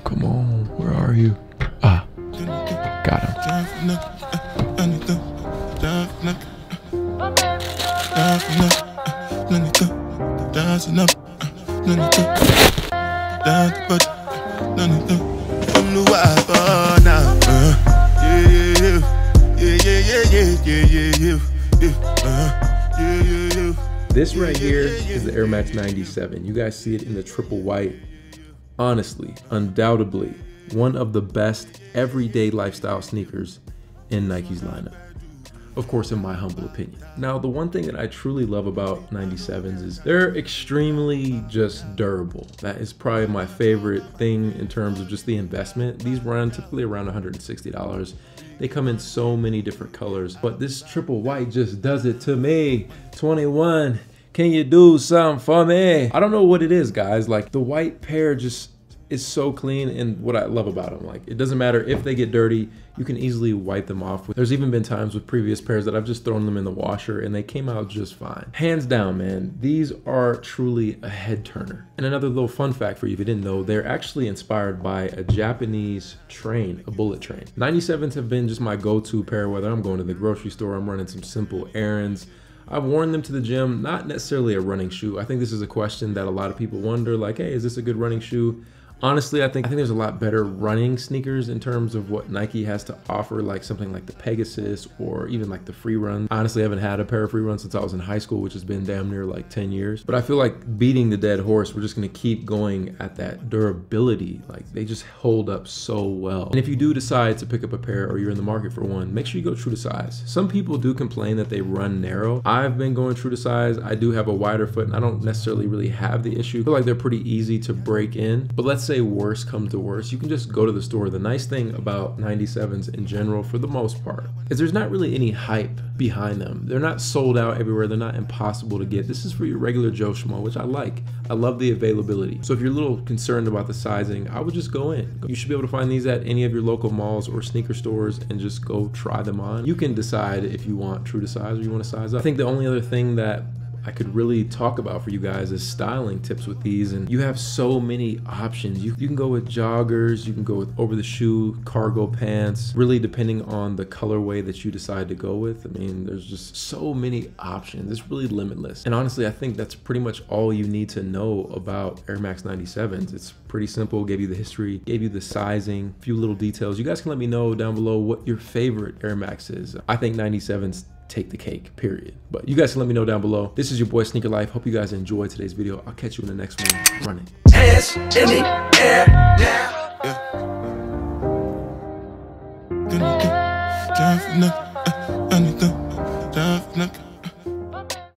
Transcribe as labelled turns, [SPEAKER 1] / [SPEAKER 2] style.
[SPEAKER 1] Come on, where are you? Ah, got him. This right here is the Air Max 97. You guys see it in the triple white. Honestly, undoubtedly, one of the best everyday lifestyle sneakers in Nike's lineup. Of course, in my humble opinion. Now, the one thing that I truly love about 97s is they're extremely just durable. That is probably my favorite thing in terms of just the investment. These run typically around $160. They come in so many different colors, but this triple white just does it to me. 21, can you do something for me? I don't know what it is, guys. Like, the white pair just is so clean, and what I love about them, like, it doesn't matter if they get dirty, you can easily wipe them off. There's even been times with previous pairs that I've just thrown them in the washer and they came out just fine. Hands down, man, these are truly a head turner. And another little fun fact for you if you didn't know, they're actually inspired by a Japanese train, a bullet train. 97s have been just my go-to pair, whether I'm going to the grocery store, I'm running some simple errands. I've worn them to the gym, not necessarily a running shoe. I think this is a question that a lot of people wonder, like, hey, is this a good running shoe? Honestly, I think there's a lot better running sneakers in terms of what Nike has to offer, like something like the Pegasus or even like the Free Run. Honestly, I haven't had a pair of Free Runs since I was in high school, which has been damn near like 10 years. But I feel like beating the dead horse, we're just gonna keep going at that durability. Like, they just hold up so well. And if you do decide to pick up a pair or you're in the market for one, make sure you go true to size. Some people do complain that they run narrow. I've been going true to size. I do have a wider foot and I don't necessarily really have the issue. I feel like they're pretty easy to break in, but let's say worse comes to worse, you can just go to the store. The nice thing about 97s in general, for the most part, is there's not really any hype behind them. They're not sold out everywhere. They're not impossible to get. This is for your regular Joe Schmo, which I like. I love the availability. So if you're a little concerned about the sizing, I would just go in. You should be able to find these at any of your local malls or sneaker stores and just go try them on. You can decide if you want true to size or you want to size up. I think the only other thing that I could really talk about for you guys is styling tips with these, and you have so many options. You can go with joggers, you can go with over the shoe, cargo pants, really depending on the colorway that you decide to go with. I mean, there's just so many options. It's really limitless. And honestly, I think that's pretty much all you need to know about Air Max 97s. It's pretty simple, gave you the history, gave you the sizing, a few little details. You guys can let me know down below what your favorite Air Max is. I think 97s take the cake, period. But you guys can let me know down below. This is your boy Sneaker Life. Hope you guys enjoyed today's video. I'll catch you in the next one. Running. Hands in the air now. Yeah.